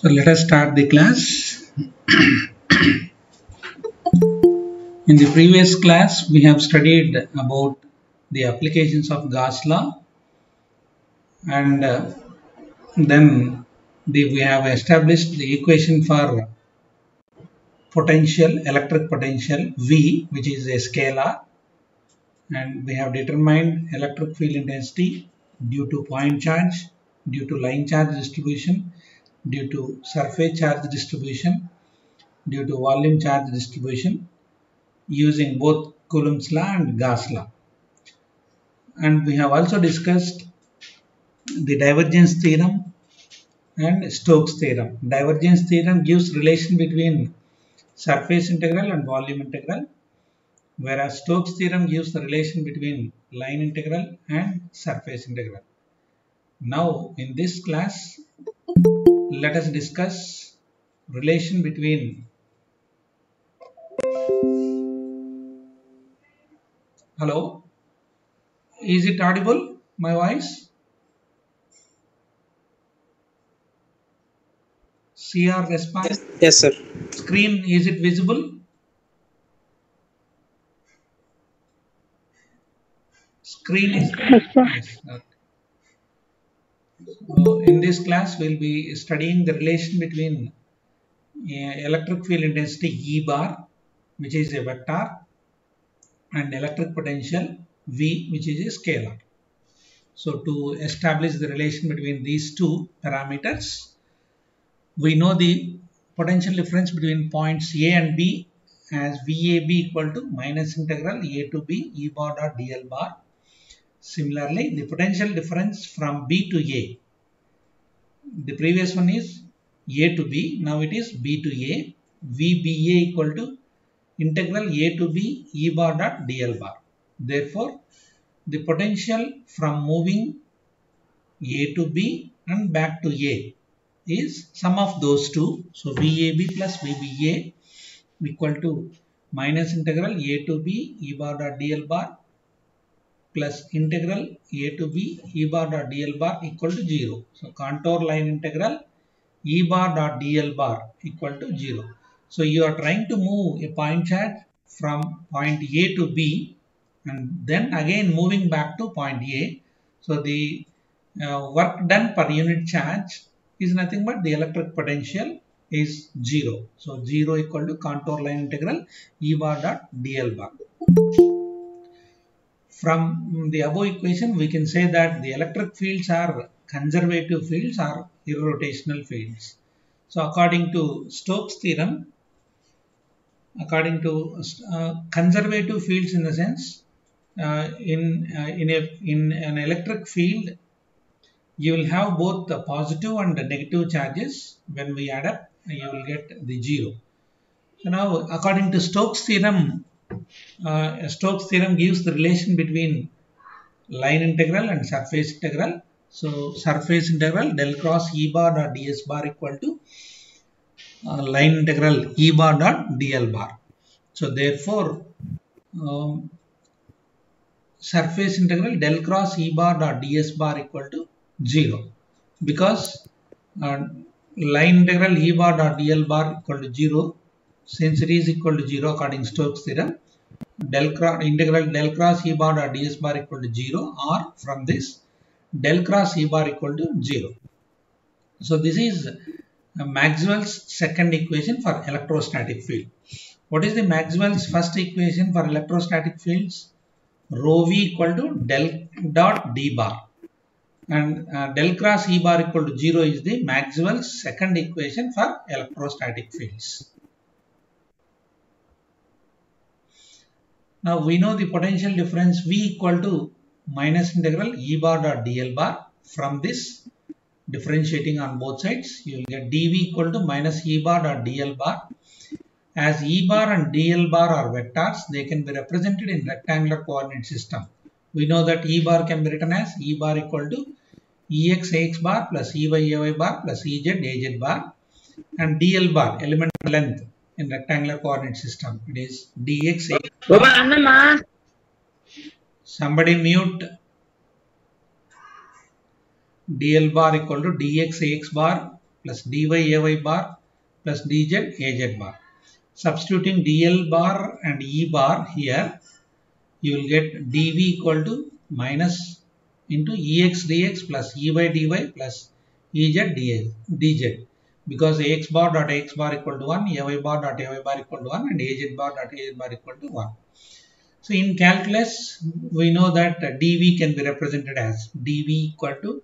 So let us start the class. In the previous class, we have studied about the applications of Gauss law, and then we have established the equation for potential, electric potential V, which is a scalar, and we have determined electric field intensity due to point charge, due to line charge distribution, due to surface charge distribution, due to volume charge distribution, using both Coulomb's law and Gauss law. And we have also discussed the divergence theorem and Stokes theorem. Divergence theorem gives relation between surface integral and volume integral, whereas Stokes theorem gives the relation between line integral and surface integral. Now in this class, let us discuss relation between Hello, is it audible, my voice? CR response? Yes, sir. Screen, is it visible? Screen is yes. Okay. So in this class, we'll be studying the relation between electric field intensity E bar, which is a vector, and electric potential V, which is a scalar. So to establish the relation between these two parameters, we know the potential difference between points A and B as VAB equal to minus integral A to B E bar dot dl bar. Similarly, the potential difference from B to A, the previous one is A to B, now it is B to A, VBA equal to integral A to B E bar dot dl bar. Therefore, the potential from moving A to B and back to A is sum of those two. So VAB plus VBA equal to minus integral A to B E bar dot dl bar plus integral A to B E bar dot dl bar equal to 0. So contour line integral E bar dot dl bar equal to 0. So you are trying to move a point charge from point A to B and then again moving back to point A. So the work done per unit charge is nothing but the electric potential is 0. So 0 equal to contour line integral E bar dot dl bar. From the above equation, we can say that the electric fields are conservative fields or irrotational fields. So according to Stokes theorem, according to conservative fields in the sense, in an electric field, you will have both the positive and the negative charges. When we add up, you will get the 0. So now according to Stokes theorem gives the relation between line integral and surface integral. So surface integral del cross E bar dot ds bar equal to line integral E bar dot dl bar. So therefore surface integral del cross E bar dot ds bar equal to 0, because line integral E bar dot dl bar equal to 0. Since it is equal to 0 according to Stokes theorem, integral del cross E bar dot ds bar equal to 0, or from this del cross E bar equal to 0. So this is Maxwell's second equation for electrostatic field. What is the Maxwell's first equation for electrostatic fields? Rho v equal to del dot d bar, and del cross E bar equal to 0 is the Maxwell's second equation for electrostatic fields. Now we know the potential difference V equal to minus integral E bar dot dl bar. From this, differentiating on both sides, you will get dV equal to minus E bar dot dl bar. As E bar and dl bar are vectors, they can be represented in rectangular coordinate system. We know that E bar can be written as E bar equal to Ex Ax bar plus Ey Ay bar plus Ez Az bar, and dl bar, element length in rectangular coordinate system, it is dx Ax bar. Somebody mute. Dl bar equal to dx Ax bar plus dy Ay bar plus dz Az bar. Substituting dl bar and E bar here, you will get dv equal to minus into Ex dx plus E by dy plus Ez dz, because Ax bar dot Ax bar equal to 1, Ay bar dot Ay bar equal to 1 and Az bar dot Az bar equal to 1. So in calculus, we know that dv can be represented as dv equal to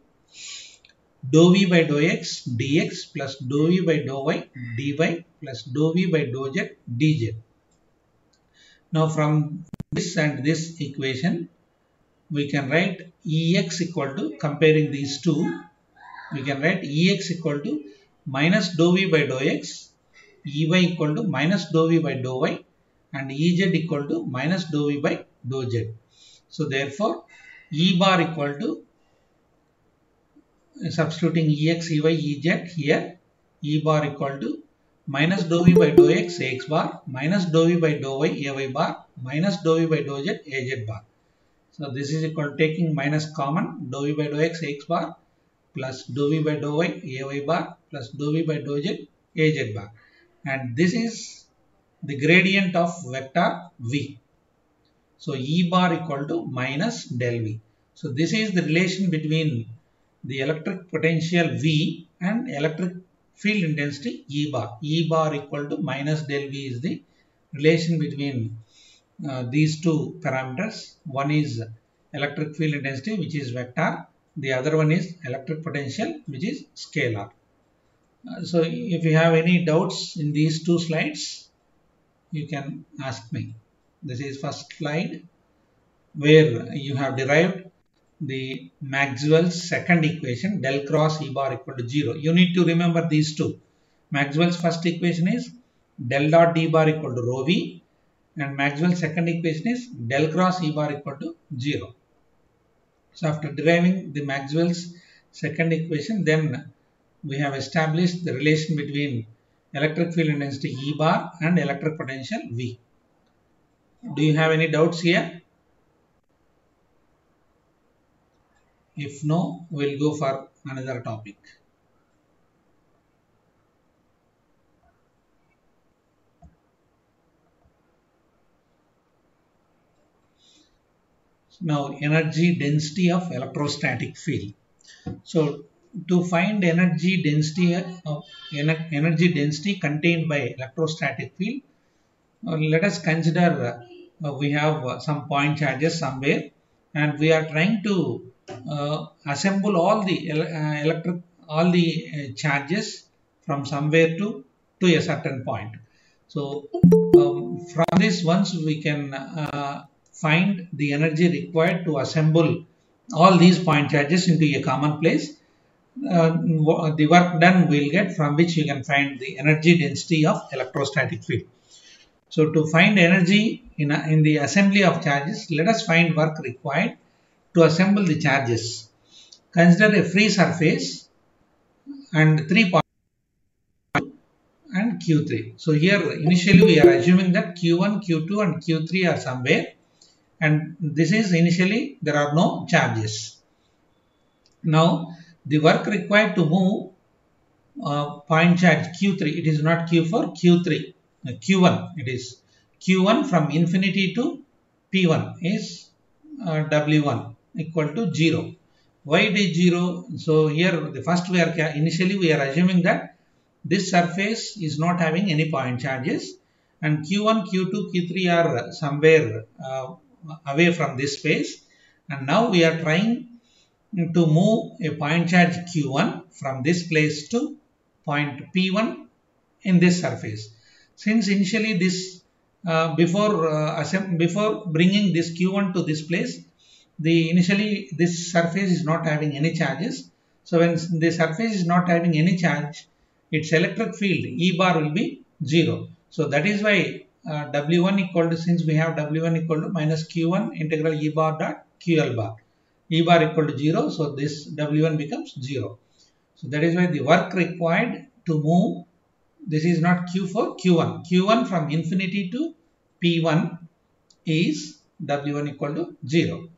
dou v by dou x dx plus dou v by dou y dy plus dou v by dou z dz. Now from this and this equation, we can write Ex equal to, comparing these two, we can write Ex equal to minus dou v by dou x, Ey equal to minus dou v by dou y and Ez equal to minus dou v by dou z. So therefore, E bar equal to, substituting Ex, Ey, Ez here, E bar equal to minus dou v by dou x X bar minus dou v by dou y Ay bar minus dou v by dou z Az bar. So this is equal to, taking minus common, dou v by dou x X bar plus dou v by dou y Ay bar plus dou v by dou z Az bar, and this is the gradient of vector v. So E bar equal to minus del v. So this is the relation between the electric potential V and electric field intensity E bar. E bar equal to minus del V is the relation between these two parameters. One is electric field intensity, which is vector. The other one is electric potential, which is scalar. So if you have any doubts in these two slides, you can ask me. This is first slide where you have derived the Maxwell's second equation, del cross E bar equal to 0. You need to remember these two. Maxwell's first equation is del dot D bar equal to rho v, and Maxwell's second equation is del cross E bar equal to 0. So after deriving the Maxwell's second equation, then we have established the relation between electric field intensity E bar and electric potential V. Do you have any doubts here? If no, we'll go for another topic. Now, energy density of electrostatic field. So to find energy density contained by electrostatic field, let us consider we have some point charges somewhere, and we are trying to assemble all the charges from somewhere to a certain point. So from this, once we can find the energy required to assemble all these point charges into a common place, the work done will get, from which you can find the energy density of electrostatic field. So to find energy in the assembly of charges, let us find work required to assemble the charges. Consider a free surface and 3 points and Q3. So here initially we are assuming that Q1, Q2 and Q3 are somewhere, and this is initially there are no charges. Now the work required to move point charge Q3, it is not Q4, Q3, Q1, it is Q1 from infinity to P1 is W1 equal to 0. Why it is 0? So here the first initially we are assuming that this surface is not having any point charges, and Q1, Q2, Q3 are somewhere away from this space, and now we are trying to move a point charge Q1 from this place to point P1 in this surface. Since initially this before bringing this Q1 to this place, initially this surface is not having any charges. So when the surface is not having any charge, its electric field E bar will be 0. So that is why W1 equal to, since we have W1 equal to minus Q1 integral E bar dot QL bar. E bar equal to 0, so this W1 becomes 0. So that is why the work required to move, this is not Q4, Q1. Q1 from infinity to P1 is W1 equal to 0.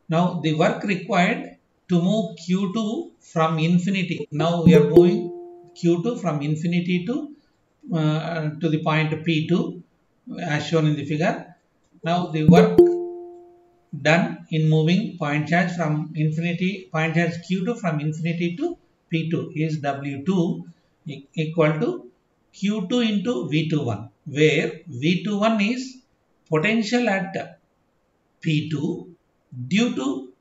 Now the work required to move Q2 from infinity. Now we are moving Q2 from infinity to the point P2 as shown in the figure. Now the work done in moving point charge from infinity, point charge Q2 from infinity to P2 is W2 equal to Q2 into V21, where V21 is potential at P2 due to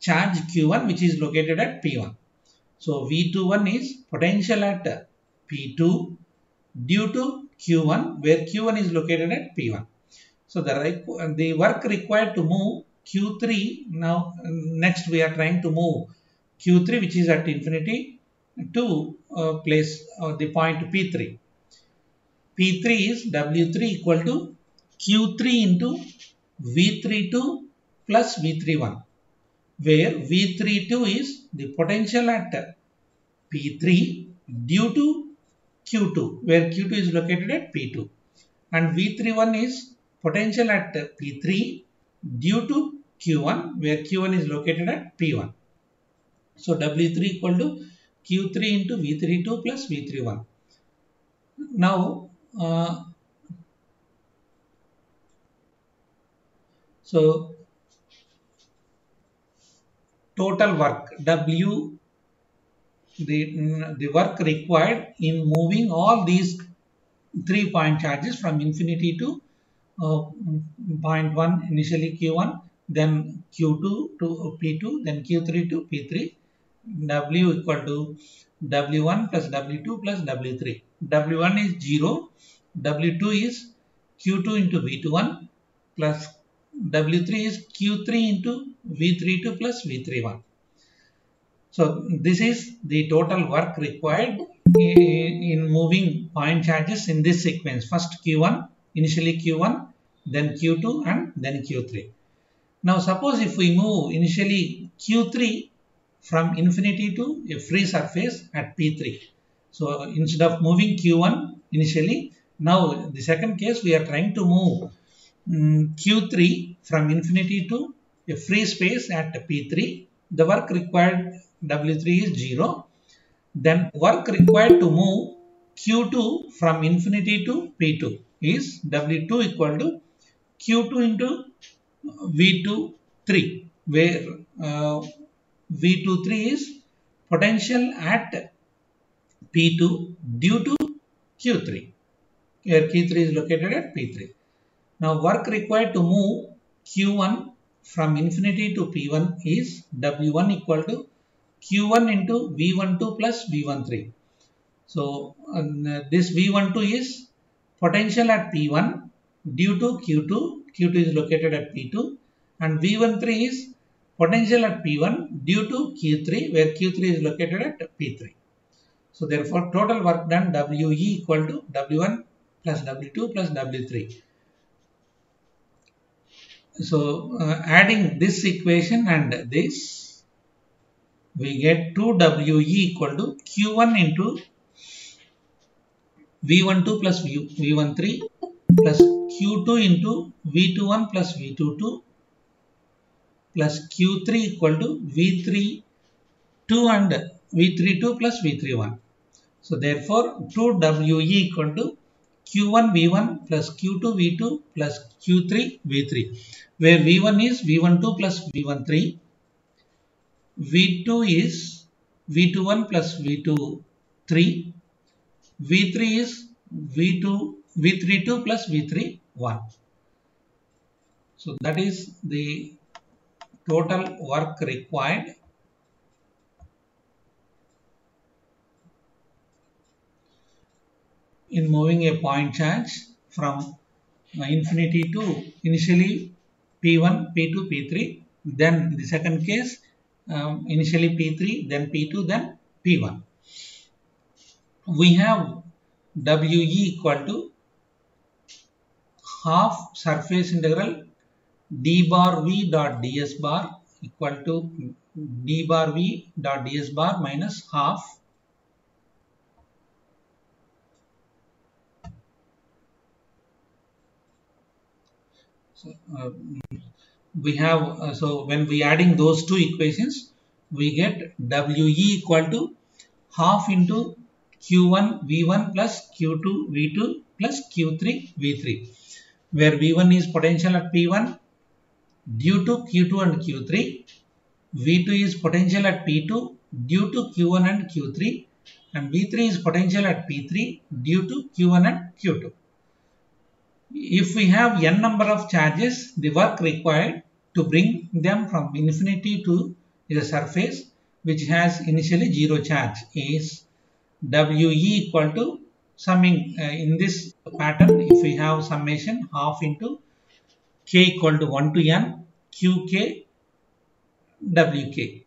charge Q1 which is located at P1. So V21 is potential at P2 due to Q1 where Q1 is located at P1. So the work required to move Q3, now next we are trying to move Q3 which is at infinity to place the point P3. P3 is W3 equal to Q3 into V32 plus V31, where V32 is the potential at P3 due to Q2 where Q2 is located at P2, and V31 is potential at P3 due to Q1 where Q1 is located at P1. So W3 equal to Q3 into V32 plus V31. Now so total work W, the work required in moving all these 3 point charges from infinity to point 1 initially Q1, then Q2 to P2, then Q3 to P3. W equal to W1 plus W2 plus W3. W1 is 0, W2 is Q2 into V21 plus W3 is Q3 into V32 plus V31. So this is the total work required in moving point charges in this sequence. First Q1, initially Q1, then Q2 and then Q3. Now suppose if we move initially Q3 from infinity to a free surface at P3. So instead of moving Q1 initially, now the second case we are trying to move Q3 from infinity to a free space at P3. The work required W3 is 0. Then work required to move Q2 from infinity to P2 is W2 equal to Q2 into V23, where V23 is potential at P2 due to Q3, where Q3 is located at P3. Now work required to move Q1 from infinity to P1 is W1 equal to Q1 into V12 plus V13. So this V12 is potential at P1 due to Q2. Q2 is located at P2, and V13 is potential at P1 due to Q3 where Q3 is located at P3. So therefore total work done WE equal to W1 plus W2 plus W3. So adding this equation and this, we get 2WE equal to Q1 into V12 plus V13 plus Q2 into V21 plus V22 plus Q3 equal to V32 and V32 plus V31. So therefore 2WE equal to Q1 V1 plus Q2 V2 plus Q3 V3, where V1 is V12 plus V13, V2 is V21 plus V23, V3 is V32 plus V31. So that is the total work required in moving a point charge from infinity to initially P1, P2, P3, then the second case initially P3, then P2, then P1. We have WE equal to half surface integral d bar V dot ds bar equal to d bar V dot ds bar minus half so we have so when we adding those two equations, we get WE equal to half into Q1 V1 plus Q2 V2 plus Q3 V3, where V1 is potential at P1 due to Q2 and Q3, V2 is potential at P2 due to Q1 and Q3, and V3 is potential at P3 due to Q1 and Q2. If we have n number of charges, the work required to bring them from infinity to the surface which has initially 0 charge is WE equal to summing in this pattern. If we have summation half into K equal to 1 to n Qk Wk.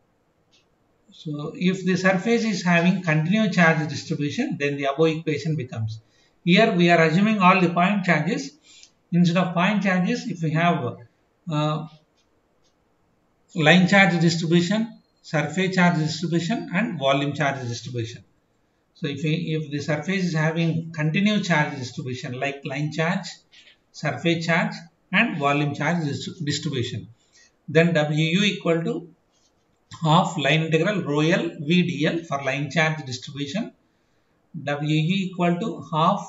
So if the surface is having continuous charge distribution, then the above equation becomes. Here we are assuming all the point charges. Instead of point charges, if we have line charge distribution, surface charge distribution, and volume charge distribution. So if the surface is having continuous charge distribution like line charge, surface charge, and volume charge distribution, then WU equal to half line integral rho L V dl for line charge distribution, WE equal to half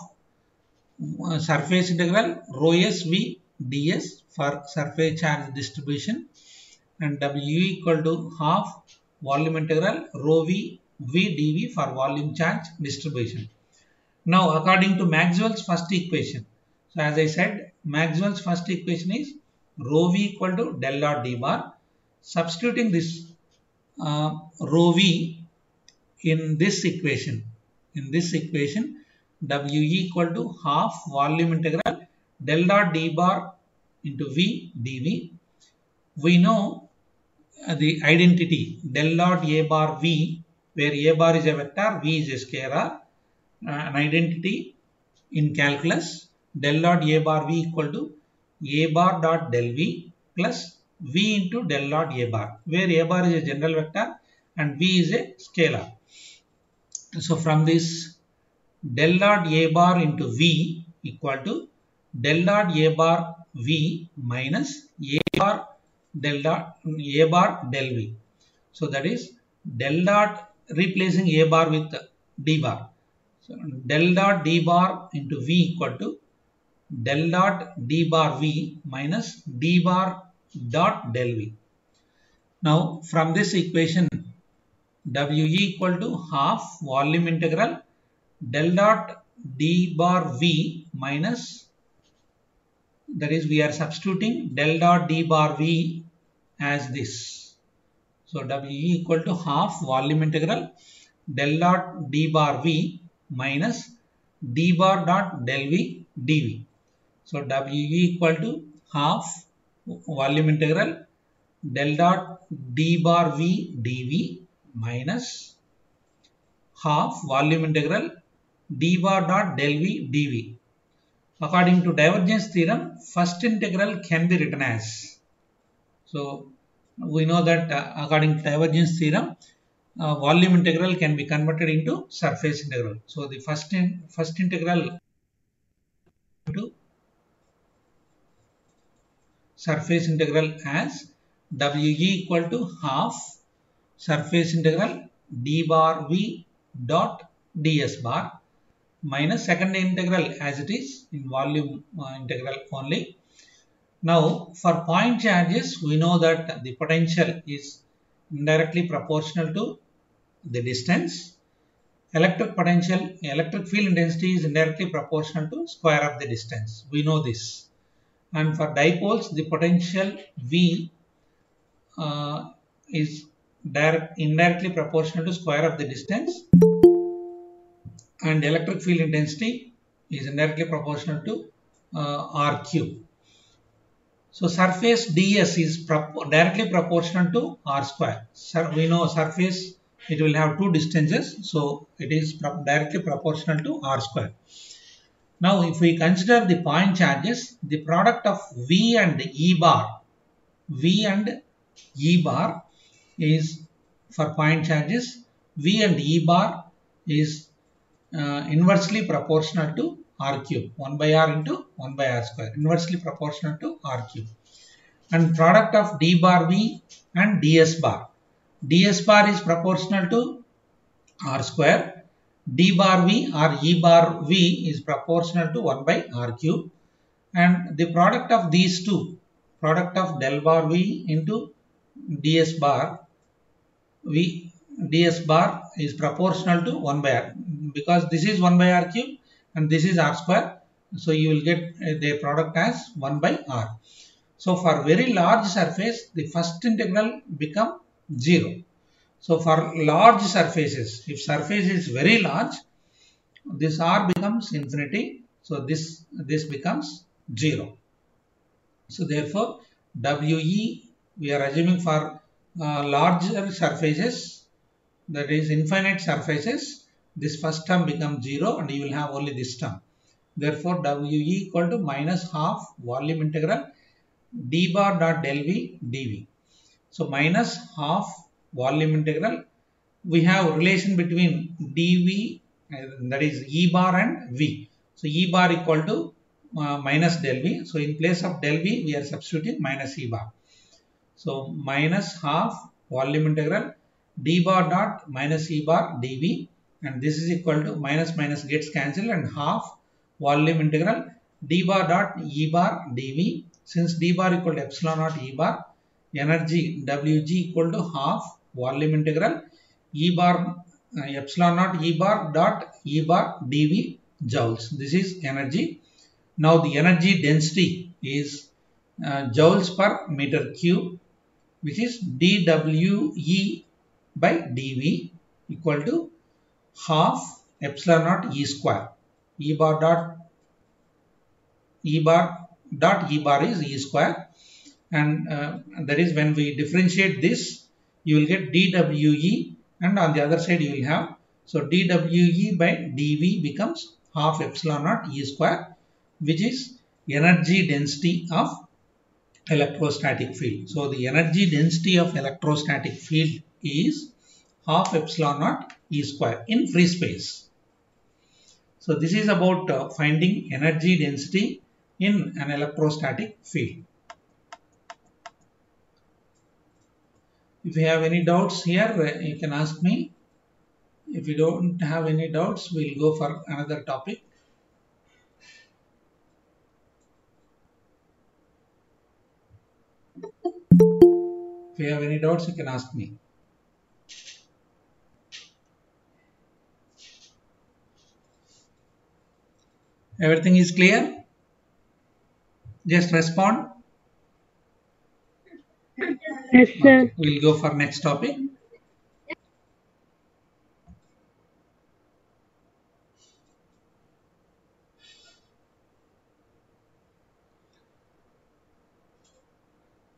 surface integral rho S V ds for surface charge distribution, and WU equal to half volume integral rho V dV for volume charge distribution. Now according to Maxwell's first equation, so as I said, Maxwell's first equation is rho V equal to del dot d bar. Substituting this rho V in this equation, WE equal to half volume integral del dot d bar into V dV. We know the identity del dot A bar V, where A bar is a vector, V is a scalar. An identity in calculus, del dot A bar V equal to A bar dot del V plus V into del dot A bar, where A bar is a general vector and V is a scalar. So from this, del dot A bar into V equal to del dot A bar V minus A bar del V. So that is del dot, replacing A bar with D bar. So del dot D bar into V equal to del dot D bar V minus D bar dot del V. Now from this equation, WE equal to half volume integral del dot D bar V minus, that is we are substituting del dot D bar V as this. So WE equal to half volume integral del dot D bar V minus D bar dot del V dV. So WE equal to half volume integral del dot D bar V dV minus half volume integral D bar dot del V dV. According to divergence theorem, first integral can be written as. So we know that according to divergence theorem, volume integral can be converted into surface integral. So the first integral into surface integral as WE equal to half surface integral D bar V dot ds bar minus second integral as it is in volume integral only. Now for point charges, we know that the potential is indirectly proportional to the distance. Electric potential, electric field intensity is indirectly proportional to square of the distance. We know this. And for dipoles, the potential V is indirectly proportional to square of the distance, and electric field intensity is indirectly proportional to R cube. So surface ds is directly proportional to R square. We know surface, it will have two distances, so it is directly proportional to R square. Now if we consider the point charges, the product of V and E bar is, for point charges, V and E bar is inversely proportional to R cube, 1 by R into 1 by R square, inversely proportional to R cube. And product of D bar V and DS bar, ds bar is proportional to r square, d bar v or e bar v is proportional to 1 by r cube, and the product of these two, product of del bar v into ds bar v, ds bar is proportional to 1 by r, because this is 1 by r cube and this is r square, so you will get their product as 1 by r. So for very large surface, the first integral become 0. So for large surfaces, if surface is very large, this r becomes infinity, so this becomes 0. So therefore we are assuming for larger surfaces, that is infinite surfaces, this first term becomes 0 and you will have only this term. Therefore we equal to minus half volume integral d bar dot del v dv. So minus half volume integral, we have relation between dv, that is e bar and v. So e bar equal to minus del v. So in place of del v, we are substituting minus e bar. So minus half volume integral d bar dot minus e bar dv, and this is equal to minus minus gets cancelled, and half volume integral d bar dot e bar dv. Since d bar equal to epsilon naught e bar, energy Wg equal to half volume integral e bar epsilon naught e bar dot e bar dv joules. This is energy. Now the energy density is joules per meter cube, which is dWe by dV equal to half epsilon naught e square. E bar dot e bar is e square, and that is when we differentiate this, you will get dWe, and on the other side you will have, so dWe by dV becomes half epsilon naught e square, which is energy density of electrostatic field. So the energy density of electrostatic field is half epsilon naught e square in free space. So this is about finding energy density in an electrostatic field. If you have any doubts here, you can ask me. If you don't have any doubts, we'll go for another topic. If you have any doubts, you can ask me. Everything is clear? Just respond. Yes, sir. Okay, we'll go for next topic.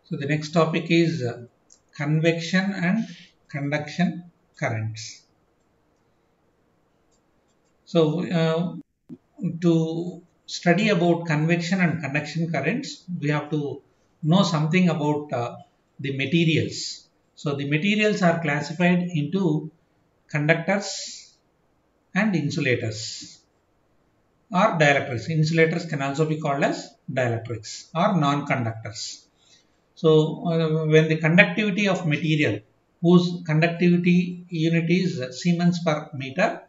So the next topic is convection and conduction currents. So to study about convection and conduction currents, we have to know something about the materials. So the materials are classified into conductors and insulators or dielectrics. Insulators can also be called as dielectrics or non-conductors. So when the conductivity of material, whose conductivity unit is Siemens per meter,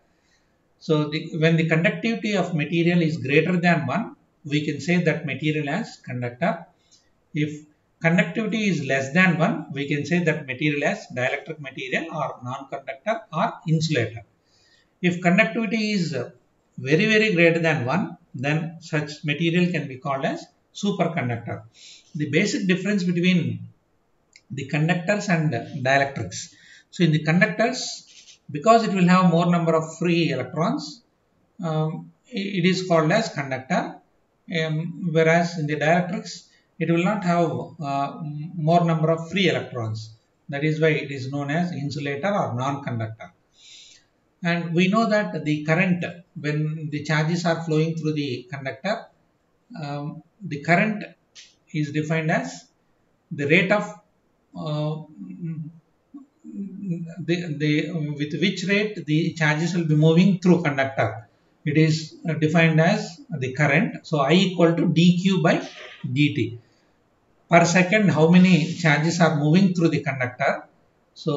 so when the conductivity of material is greater than 1, we can say that material as conductor. If conductivity is less than 1, we can say that material as dielectric material or non-conductor or insulator. If conductivity is very greater than 1, then such material can be called as superconductor. The basic difference between the conductors and dielectrics. So in the conductors, because it will have more number of free electrons, it is called as conductor, whereas in the dielectrics, it will not have more number of free electrons. That is why it is known as insulator or non-conductor. And we know that the current, when the charges are flowing through the conductor, the current is defined as the rate of with which rate the charges will be moving through conductor. It is defined as the current. So I equal to dq by dt. Per second, how many charges are moving through the conductor? So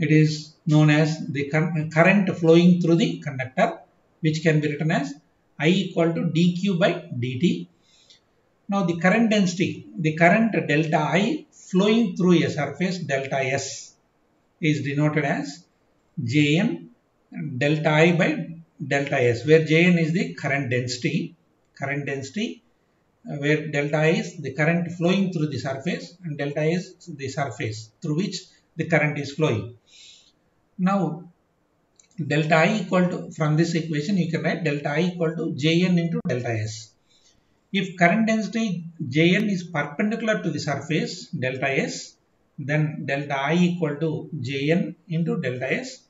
it is known as the current flowing through the conductor, which can be written as I equal to dq by dt. Now the current density, the current delta I flowing through a surface delta S is denoted as Jn delta I by delta S, where Jn is the current density, where delta I is the current flowing through the surface and delta I is the surface through which the current is flowing. Now delta I equal to, from this equation you can write delta I equal to Jn into delta S. If current density Jn is perpendicular to the surface delta S, then delta I equal to Jn into delta S.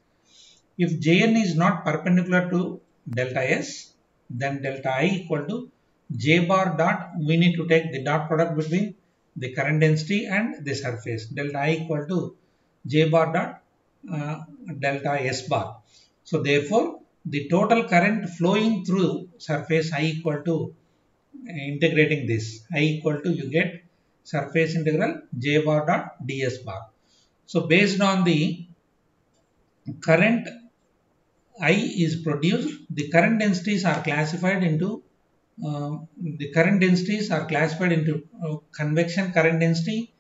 If Jn is not perpendicular to delta S, then delta I equal to J bar dot, we need to take the dot product between the current density and the surface. Delta I equal to J bar dot delta S bar. So therefore, the total current flowing through surface I equal to, integrating this, I equal to, you get surface integral J bar dot ds bar. So based on the current I is produced, the current densities are classified into convection current density,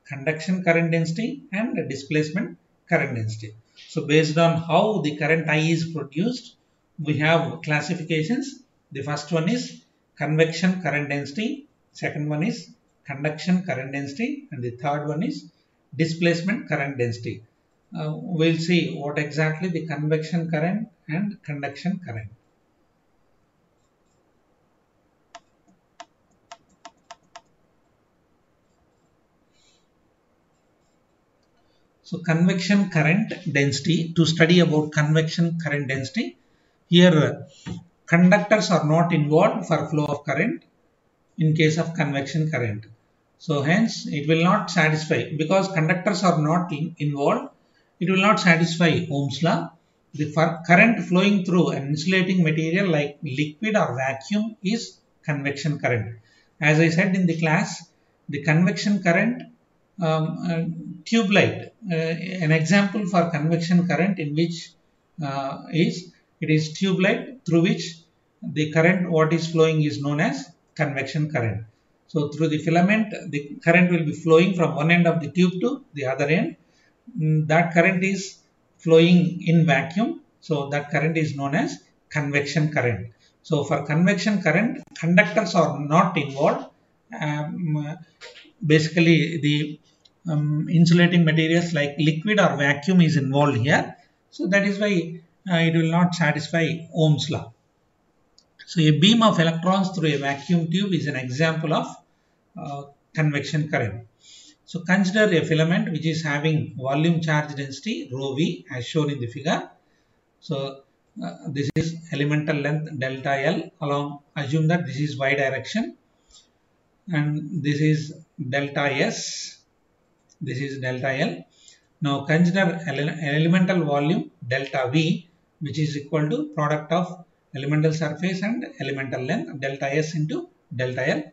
conduction current density, and displacement current density. So based on how the current I is produced, we have classifications. The first one is convection current density, second one is conduction current density, and the third one is displacement current density. We'll see what exactly the convection current and conduction current. So convection current density, to study about convection current density, here conductors are not involved for flow of current in case of convection current. So hence it will not satisfy, because conductors are not involved, it will not satisfy Ohm's law. The current flowing through an insulating material like liquid or vacuum is convection current. As I said in the class, the convection current, tube light, an example for convection current in which it is tube light through which the current what is flowing is known as convection current. So through the filament, the current will be flowing from one end of the tube to the other end. That current is flowing in vacuum, so that current is known as convection current. So for convection current, conductors are not involved. Basically the insulating materials like liquid or vacuum is involved here. So that is why it will not satisfy Ohm's law. So a beam of electrons through a vacuum tube is an example of convection current. So consider a filament which is having volume charge density rho v as shown in the figure. So this is elemental length delta L along, assume that this is y direction, and this is delta S, this is delta L. Now consider elemental volume delta V, which is equal to product of elemental surface and elemental length delta S into delta L.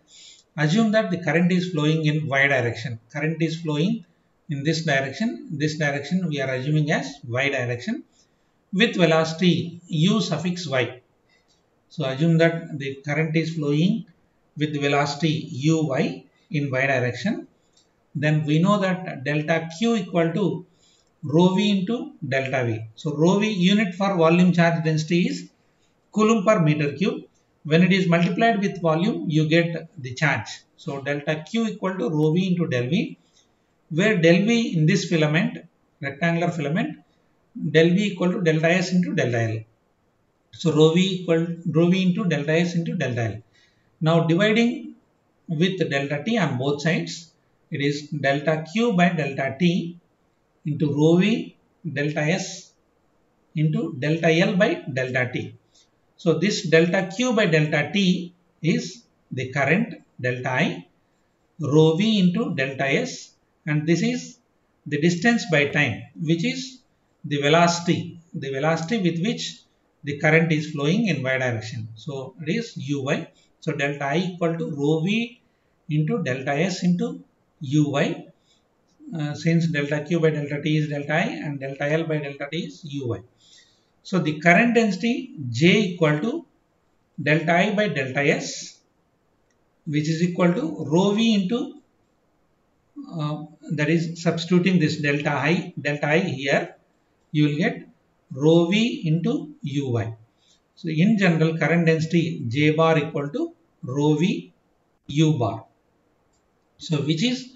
Assume that the current is flowing in y direction. Current is flowing in this direction. This direction we are assuming as y direction with velocity u suffix y. So assume that the current is flowing with velocity uy in y direction. Then we know that delta q equal to rho v into delta v. So rho v, unit for volume charge density, is Coulomb per meter cube. When it is multiplied with volume, you get the charge. So delta q equal to rho v into del v, where del v in this filament, rectangular filament, del v equal to delta s into delta L. So rho v into delta s into delta L. Now dividing with delta t on both sides, it is delta q by delta t into rho v delta s into delta L by delta t. So this delta q by delta t is the current delta I, rho v into delta s, and this is the distance by time, which is the velocity with which the current is flowing in y direction. So it is uy. So delta I equal to rho v into delta s into uy. since delta Q by delta T is delta I and delta L by delta T is Uy. So the current density J equal to delta I by delta S, which is equal to rho V into, that is substituting this delta I here, you will get rho V into Uy. So in general, current density J bar equal to rho V U bar. So which is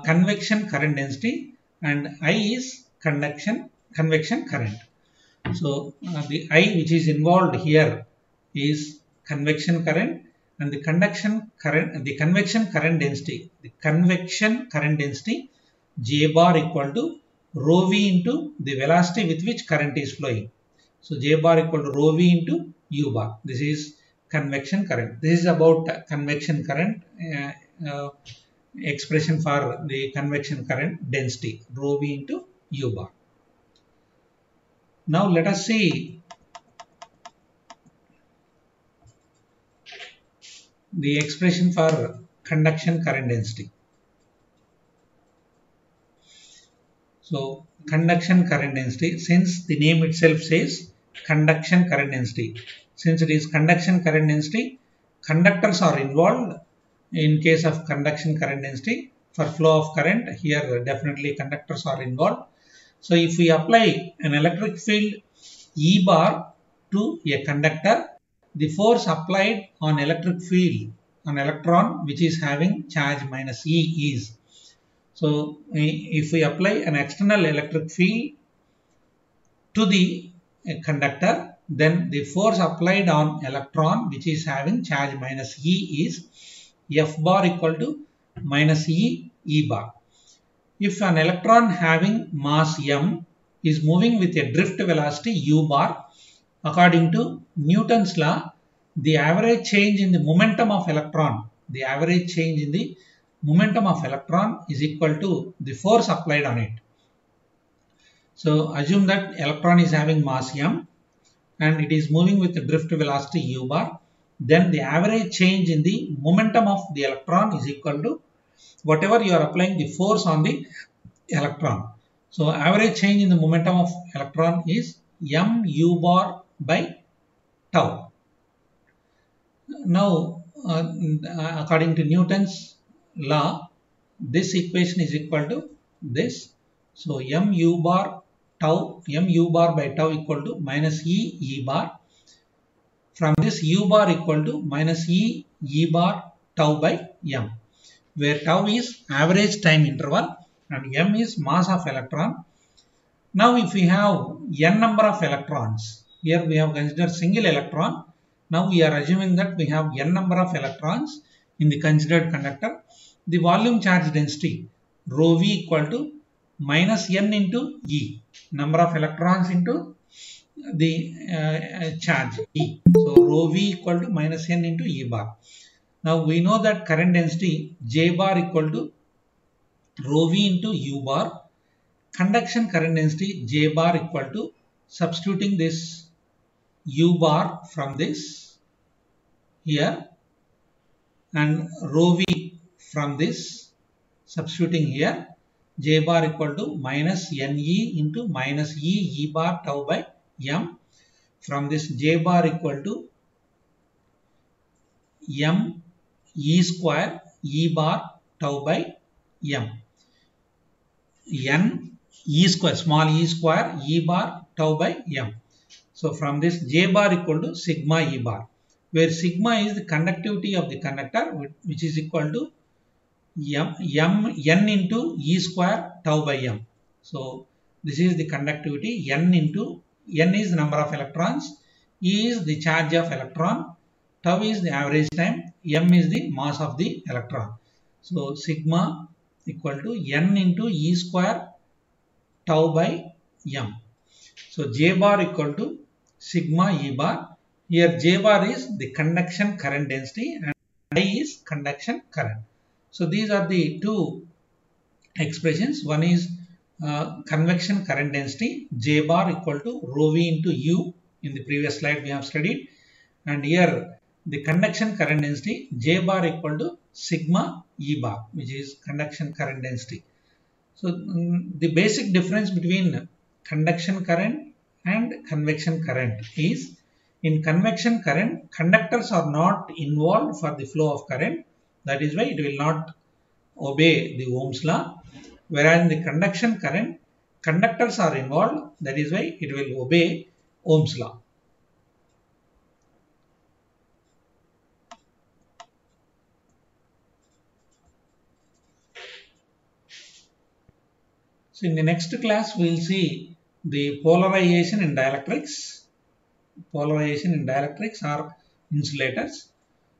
convection current density and I is convection current. So the I which is involved here is convection current, and the convection current density J bar equal to rho V into the velocity with which current is flowing. So J bar equal to rho V into U bar. This is convection current. This is about convection current expression for the convection current density, rho V into U bar. Now let us see the expression for conduction current density. So conduction current density, since the name itself says conduction current density, since it is conduction current density, conductors are involved in case of conduction current density. For flow of current, here definitely conductors are involved. So if we apply an electric field E bar to a conductor, the force applied on electric field on electron which is having charge minus E is. So if we apply an external electric field to the conductor, then the force applied on electron which is having charge minus E is F bar equal to minus E bar. If an electron having mass m is moving with a drift velocity u bar, according to Newton's law, the average change in the momentum of electron, is equal to the force applied on it. So assume that electron is having mass m and it is moving with a drift velocity u bar, then the average change in the momentum of the electron is equal to whatever you are applying the force on the electron. So average change in the momentum of electron is mu bar by tau. Now according to Newton's law, this equation is equal to this. So mu bar by tau equal to minus E bar. From this U bar equal to minus E bar tau by m, where tau is average time interval and m is mass of electron. Now if we have n number of electrons, here we have considered single electron. Now we are assuming that we have n number of electrons in the considered conductor. The volume charge density rho V equal to minus n into E, number of electrons into the charge E. So rho V equal to minus n into E bar. Now we know that current density J bar equal to rho V into U bar. Conduction current density J bar equal to, substituting this U bar from this here and rho V from this, substituting here, J bar equal to minus NE into minus E bar tau by m. From this J bar equal to m E square E bar tau by m. N E square, small e square E bar tau by m. So from this J bar equal to sigma E bar, where sigma is the conductivity of the conductor, which is equal to n into E square tau by m. So this is the conductivity. N is the number of electrons, E is the charge of electron, tau is the average time, m is the mass of the electron. So sigma equal to n into E square tau by m. So J bar equal to sigma E bar. Here J bar is the conduction current density and I is conduction current. So these are the two expressions. One is convection current density J bar equal to rho V into U. In the previous slide we have studied, and here the conduction current density J bar equal to sigma E bar, which is conduction current density. So the basic difference between conduction current and convection current is, in convection current, conductors are not involved for the flow of current. That is why it will not obey the Ohm's law. Whereas in the conduction current, conductors are involved. That is why it will obey Ohm's law. So in the next class, we will see the polarization in dielectrics. Polarization in dielectrics or insulators.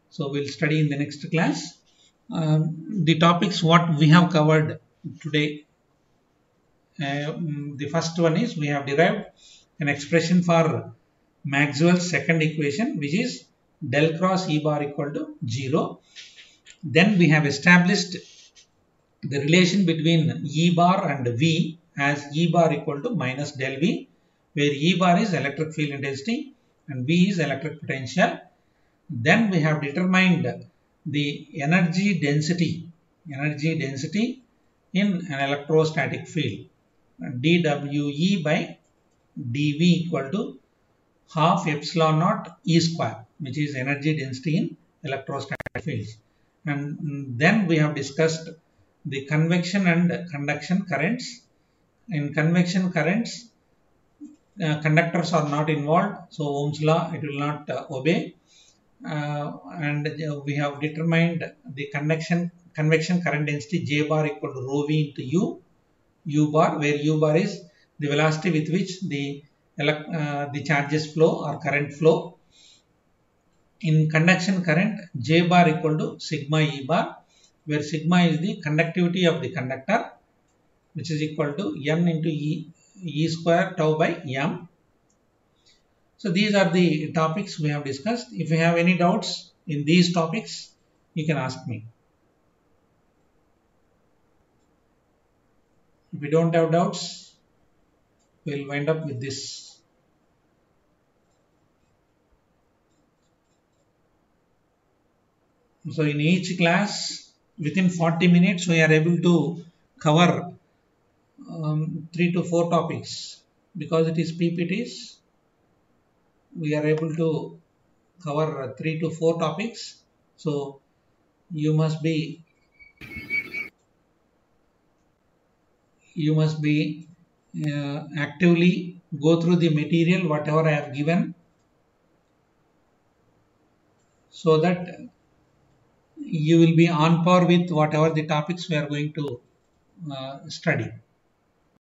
So we'll study in the next class. The topics what we have covered today. The first one is, we have derived an expression for Maxwell's second equation, which is del cross E bar equal to 0. Then we have established the relation between E bar and V as E bar equal to minus del V, where E bar is electric field intensity and V is electric potential. Then we have determined the energy density in an electrostatic field, dWe by dV equal to half epsilon naught E square, which is energy density in electrostatic fields. And then we have discussed the convection and conduction currents. In convection currents, conductors are not involved, so Ohm's law it will not obey. And we have determined the convection current density J bar equal to rho V into U bar, where U bar is the velocity with which the charges flow or current flow. In conduction current, J bar equal to sigma E bar, where sigma is the conductivity of the conductor, which is equal to N into E square tau by M. So these are the topics we have discussed. If you have any doubts in these topics, you can ask me. If you don't have doubts, we'll wind up with this. So in each class, within 40 minutes, we are able to cover 3 to 4 topics. Because it is PPTs, we are able to cover 3 to 4 topics. So you must be actively go through the material whatever I have given, so that you will be on par with whatever the topics we are going to study.